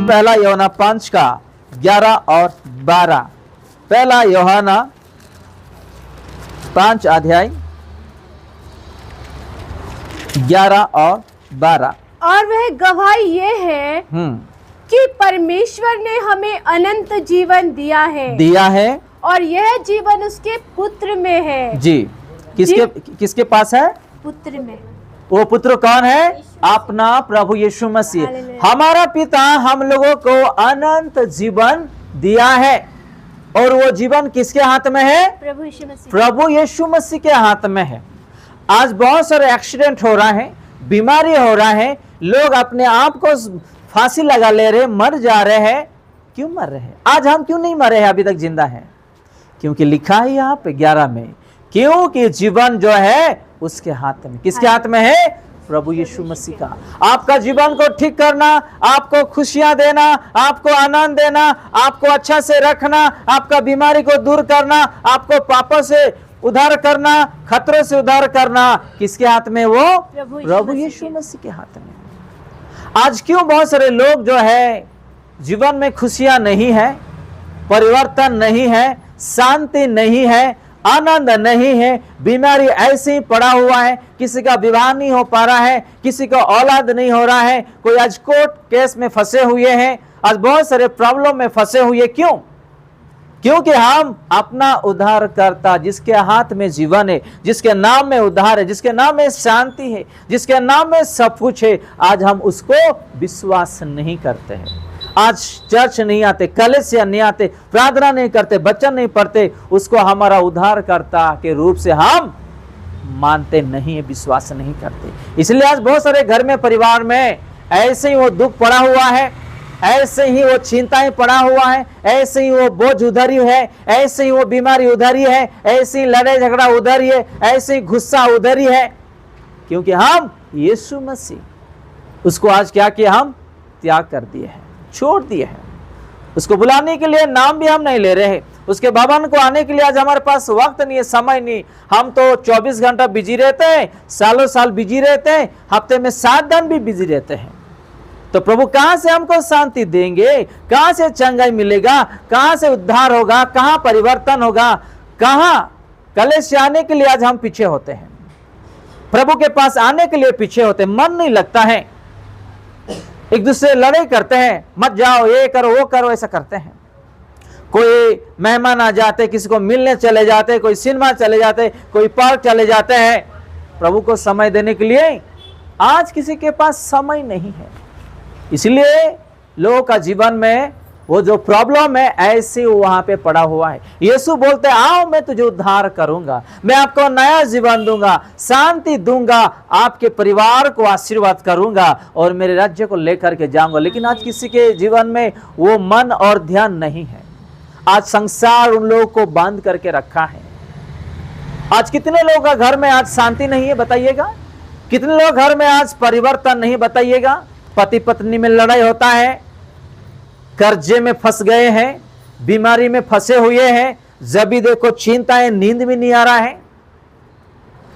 पहला यूहन्ना 5 का 11 और 12। पहला यूहन्ना 5 अध्याय 11 और 12। और वह गवाही ये है कि परमेश्वर ने हमें अनंत जीवन दिया है और यह जीवन उसके पुत्र में है। जी, किसके पास है? पुत्र में। वो पुत्र कौन है? अपना प्रभु यीशु मसीह। हमारा पिता हम लोगों को अनंत जीवन दिया है और वो जीवन किसके हाथ में है? प्रभु यीशु मसीह। प्रभु यीशु मसीह के हाथ में है। आज बहुत सारे एक्सीडेंट हो रहा है, बीमारी हो रहा है, लोग अपने आप को फांसी लगा ले रहे, मर जा रहे हैं। क्यों मर रहे हैं? आज हम क्यों नहीं मरे हैं, अभी तक जिंदा हैं? क्योंकि लिखा है यहाँ पे 11 में, क्योंकि जीवन जो है उसके हाथ में। किसके हाथ में है? प्रभु यीशु मसीह का। आपका जीवन को ठीक करना, आपको खुशियां देना, आपको आनंद देना, आपको अच्छा से रखना, आपका बीमारी को दूर करना, आपको पापों से उद्धार करना, खतरों से उद्धार करना, किसके हाथ में? वो प्रभु यीशु मसीह के हाथ में। आज क्यों बहुत सारे लोग जो है जीवन में खुशियां नहीं है, परिवर्तन नहीं है, शांति नहीं है, आनंद नहीं है, बीमारी ऐसे ही पड़ा हुआ है, किसी का विवाह नहीं हो पा रहा है, किसी का औलाद नहीं हो रहा है, कोई आज कोर्ट केस में फंसे हुए हैं, आज बहुत सारे प्रॉब्लम में फंसे हुए। क्यों? क्योंकि हम अपना उद्धार करता, जिसके हाथ में जीवन है, जिसके नाम में उद्धार है, जिसके नाम में शांति है, जिसके नाम में सब कुछ है, आज हम उसको विश्वास नहीं करते हैं। आज चर्च नहीं आते, कलीसिया नहीं आते, प्रार्थना नहीं करते, वचन नहीं पढ़ते, उसको हमारा उद्धारकर्ता के रूप से हम मानते नहीं है, विश्वास नहीं करते। इसलिए आज बहुत सारे घर में, परिवार में ऐसे ही वो दुख पड़ा हुआ है, ऐसे ही वो चिंताएं पड़ा हुआ है, ऐसे ही वो बोझ उधर ही है, ऐसे ही वो बीमारी उधर ही है, ऐसे ही लड़ाई झगड़ा उधर ही है, ऐसे ही गुस्सा उधर ही है। क्योंकि हम यीशु मसीह उसको आज क्या किया? हम त्याग कर दिए हैं, छोड़ दिए हैं। उसको बुलाने के लिए नाम भी हम नहीं ले रहे हैं, उसके भवन को आने के लिए आज हमारे पास वक्त नहीं है, समय नहीं। हम तो 24 घंटा बिजी रहते हैं, सालों साल बिजी रहते हैं, हफ्ते में 7 दिन भी बिजी रहते हैं। तो प्रभु कहां से हमको शांति देंगे? कहां से चंगाई मिलेगा? कहां से उद्धार होगा? कहां परिवर्तन होगा? कहां? कलीसिया आने के लिए आज हम पीछे होते हैं, प्रभु के पास आने के लिए पीछे होते हैं, मन नहीं लगता है, एक दूसरे लड़ाई करते हैं, मत जाओ, ये करो, वो करो, ऐसा करते हैं। कोई मेहमान आ जाते, किसी को मिलने चले जाते, कोई सिनेमा चले जाते, कोई पार्क चले जाते हैं। प्रभु को समय देने के लिए आज किसी के पास समय नहीं है। इसलिए लोगों का जीवन में वो जो प्रॉब्लम है ऐसे वहां पे पड़ा हुआ है। यीशु बोलते आओ मैं तुझे उद्धार करूंगा, मैं आपको नया जीवन दूंगा, शांति दूंगा, आपके परिवार को आशीर्वाद करूंगा और मेरे राज्य को लेकर के जाऊंगा। लेकिन आज किसी के जीवन में वो मन और ध्यान नहीं है। आज संसार उन लोगों को बांध करके रखा है। आज कितने लोगों का घर में आज शांति नहीं है बताइएगा? कितने लोग घर में आज परिवर्तन नहीं बताइएगा? पति पत्नी में लड़ाई होता है, कर्जे में फंस गए हैं, बीमारी में फंसे हुए हैं, जब भी देखो चिंताएं, नींद भी नहीं आ रहा है।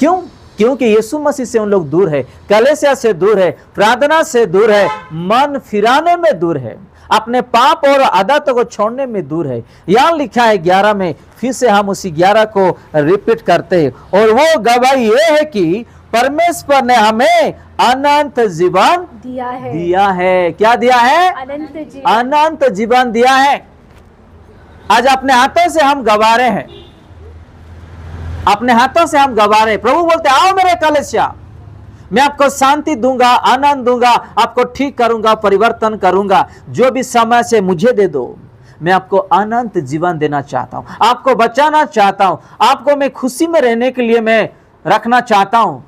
क्यों? क्योंकि यीशु मसीह से उन लोग दूर है, कलीसिया से दूर है, प्रार्थना से दूर है, मन फिराने में दूर है, अपने पाप और आदतों को छोड़ने में दूर है। यहां लिखा है 11 में, फिर से हम उसी 11 को रिपीट करते हैं, और वो गवाही ये है कि परमेश्वर ने हमें अनंत जीवन दिया है। क्या दिया है? अनंत जीवन दिया है। आज अपने हाथों से हम गवा रहे हैं, अपने हाथों से हम गवा रहे हैं। प्रभु बोलते आओ मेरे कलीसिया, मैं आपको शांति दूंगा, आनंद दूंगा, आपको ठीक करूंगा, परिवर्तन करूंगा। जो भी समय से मुझे दे दो, मैं आपको अनंत जीवन देना चाहता हूं, आपको बचाना चाहता हूं, आपको मैं खुशी में रहने के लिए मैं रखना चाहता हूं।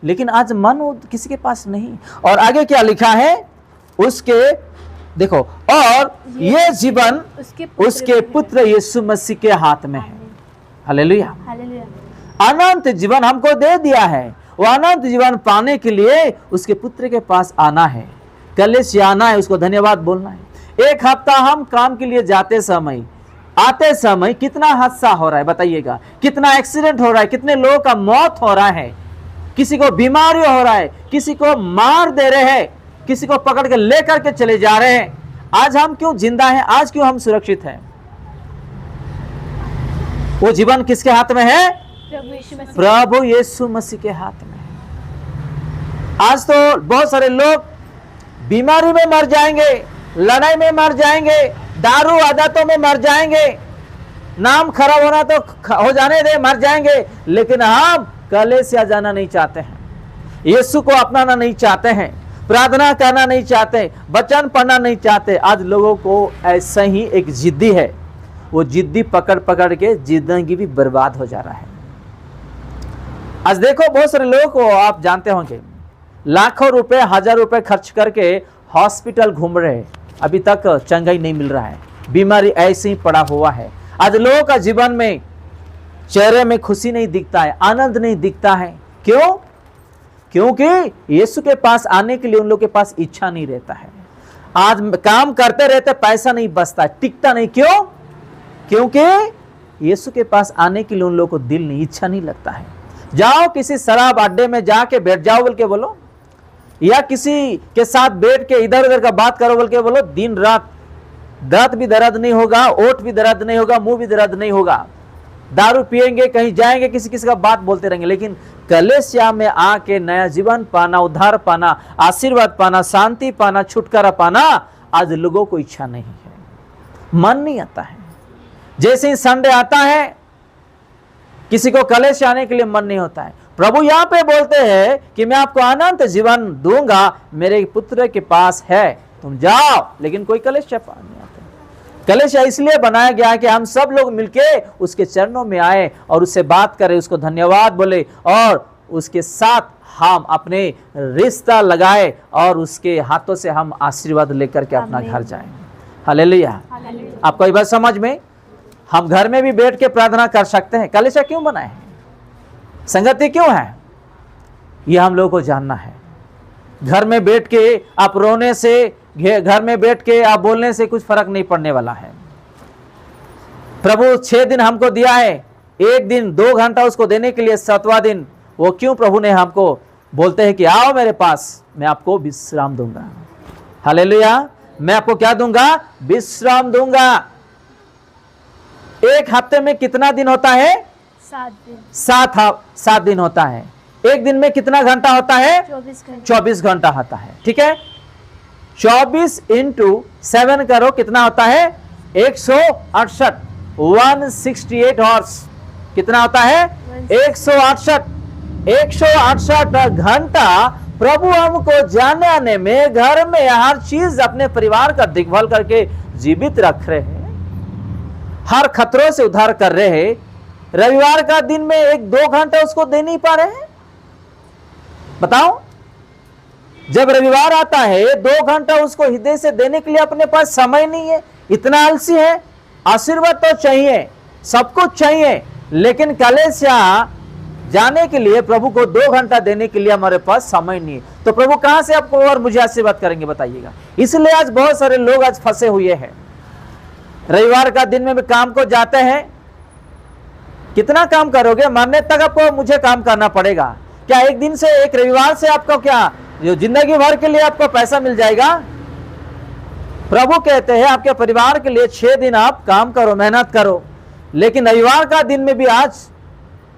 लेकिन आज मन किसी के पास नहीं। और आगे क्या लिखा है? उसके देखो, और ये जीवन उसके पुत्र यीशु मसीह के हाथ में है। हालेलुया। अनंत जीवन हमको दे दिया है। वो अनंत जीवन पाने के लिए उसके पुत्र के पास आना है, कलीसिया आना है, उसको धन्यवाद बोलना है। एक हफ्ता हम काम के लिए जाते समय, आते समय कितना हादसा हो रहा है बताइएगा? कितना एक्सीडेंट हो रहा है, कितने लोगों का मौत हो रहा है, किसी को बीमारी हो रहा है, किसी को मार दे रहे हैं, किसी को पकड़ के लेकर के चले जा रहे हैं। आज हम क्यों जिंदा हैं, आज क्यों हम सुरक्षित हैं? वो जीवन किसके हाथ में है? प्रभु यीशु मसीह के हाथ में है। आज तो बहुत सारे लोग बीमारी में मर जाएंगे, लड़ाई में मर जाएंगे, दारू आदतों में मर जाएंगे, नाम खराब होना तो हो जाने दे, मर जाएंगे, लेकिन हम कलीसिया जाना नहीं चाहते हैं, यीशु को अपनाना नहीं चाहते हैं, प्रार्थना करना नहीं चाहते, वचन पढ़ना नहीं चाहते। आज लोगों को ऐसा ही एक जिद्दी है, वो जिद्दी पकड़ पकड़ के जिंदगी भी बर्बाद हो जा रहा है। आज देखो बहुत सारे लोगों को आप जानते होंगे, लाखों रुपए, हजार रुपए खर्च करके हॉस्पिटल घूम रहे हैं, अभी तक चंगाई नहीं मिल रहा है, बीमारी ऐसे ही पड़ा हुआ है। आज लोगों का जीवन में चेहरे में खुशी नहीं दिखता है, आनंद नहीं दिखता है। क्यों? क्योंकि यीशु के पास आने के लिए उन लोगों के पास इच्छा नहीं रहता है। आज काम करते रहते, पैसा नहीं बचता, टिकता नहीं। क्यों? क्योंकि यीशु के पास आने के लिए उन लोगों को दिल नहीं, इच्छा नहीं लगता है। जाओ किसी शराब अड्डे में जाके बैठ जाओ बोल के बोलो, या किसी के साथ बैठ के इधर उधर का बात करो बोल के बोलो, दिन रात दांत भी दर्द नहीं होगा, ओठ भी दर्द नहीं होगा, मुंह भी दर्द नहीं होगा। दारू पिएंगे, कहीं जाएंगे, किसी किसी का बात बोलते रहेंगे, लेकिन कलीसिया में आके नया जीवन पाना, उद्धार पाना, आशीर्वाद पाना, शांति पाना, छुटकारा पाना, आज लोगों को इच्छा नहीं है, मन नहीं आता है। जैसे ही संडे आता है, किसी को कलीसिया आने के लिए मन नहीं होता है। प्रभु यहाँ पे बोलते हैं कि मैं आपको अनंत जीवन दूंगा, मेरे पुत्र के पास है, तुम जाओ, लेकिन कोई कलीसिया नहीं आता। कलीसिया इसलिए बनाया गया है कि हम सब लोग मिलके उसके चरणों में आए और उससे बात करें, उसको धन्यवाद बोले और उसके साथ हम अपने रिश्ता लगाए और उसके हाथों से हम आशीर्वाद लेकर के अपना घर जाएं। हालेलुया। आपको ये बात समझ में? हम घर में भी बैठ के प्रार्थना कर सकते हैं। कलीसिया क्यों बनाए हैं? संगति क्यों है? ये हम लोगों को जानना है। घर में बैठ के आप रोने से, घर में बैठ के आप बोलने से कुछ फर्क नहीं पड़ने वाला है। प्रभु 6 दिन हमको दिया है, एक दिन 2 घंटा उसको देने के लिए 7वां दिन वो क्यों प्रभु ने हमको बोलते हैं कि आओ मेरे पास, मैं आपको विश्राम दूंगा। हालेलुया। मैं आपको क्या दूंगा? विश्राम दूंगा। एक हफ्ते में कितना दिन होता है? 7 दिन। 7 दिन होता है। एक दिन में कितना घंटा होता है? 24 घंटा होता है। ठीक है, 24 × 7 करो, कितना होता है? 168, 168 हॉर्स। कितना होता है? 168 घंटा प्रभु हमको जाने आने में, घर में हर चीज, अपने परिवार का देखभाल करके जीवित रख रहे हैं, हर खतरों से उद्धार कर रहे हैं। रविवार का दिन में 1-2 घंटा उसको दे नहीं पा रहे हैं? बताओ, जब रविवार आता है 2 घंटा उसको हृदय से देने के लिए अपने पास समय नहीं है, इतना आलसी है। आशीर्वाद तो चाहिए, सब कुछ चाहिए, लेकिन कलीसिया जाने के लिए, प्रभु को 2 घंटा देने के लिए हमारे पास समय नहीं है। तो प्रभु कहां से आपको और मुझे आशीर्वाद करेंगे बताइएगा? इसलिए आज बहुत सारे लोग आज फंसे हुए हैं। रविवार का दिन में काम को जाते हैं, कितना काम करोगे? मरने तक आपको मुझे काम करना पड़ेगा क्या? एक दिन से, एक रविवार से आपको क्या जो जिंदगी भर के लिए आपको पैसा मिल जाएगा? प्रभु कहते हैं आपके परिवार के लिए 6 दिन आप काम करो, मेहनत करो, लेकिन रविवार का दिन में भी आज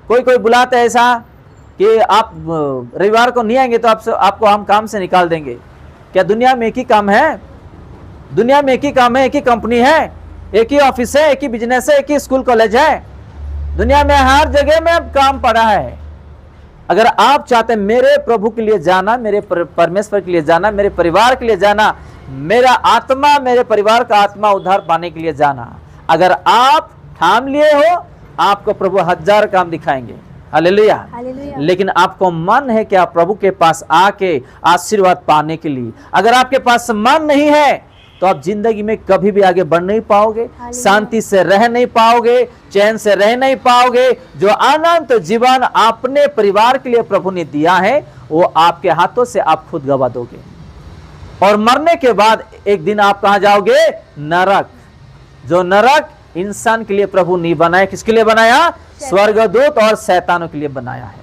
कोई बुलाते हैं ऐसा कि आप रविवार को नहीं आएंगे तो आपको हम काम से निकाल देंगे। क्या दुनिया में एक ही काम है? दुनिया में एक ही काम है, एक ही कंपनी है, एक ही ऑफिस है, एक ही बिजनेस है, एक ही स्कूल कॉलेज है। दुनिया में हर जगह में काम पड़ा है। अगर आप चाहते हैं मेरे प्रभु के लिए जाना, मेरे परमेश्वर के लिए जाना, मेरे परिवार के लिए जाना, मेरा आत्मा, मेरे परिवार का आत्मा उद्धार पाने के लिए जाना, अगर आप ठान लिए हो, आपको प्रभु 1000 काम दिखाएंगे। हालेलुया। लेकिन आपको मन है कि आप प्रभु के पास आके आशीर्वाद पाने के लिए? अगर आपके पास मन नहीं है तो आप जिंदगी में कभी भी आगे बढ़ नहीं पाओगे, शांति से रह नहीं पाओगे, चैन से रह नहीं पाओगे। जो अनंत जीवन अपने परिवार के लिए प्रभु ने दिया है, वो आपके हाथों से आप खुद गवा दोगे, और मरने के बाद एक दिन आप कहां जाओगे? नरक। जो नरक इंसान के लिए प्रभु नहीं बनाया, किसके लिए बनाया? स्वर्गदूत और शैतानों के लिए बनाया है।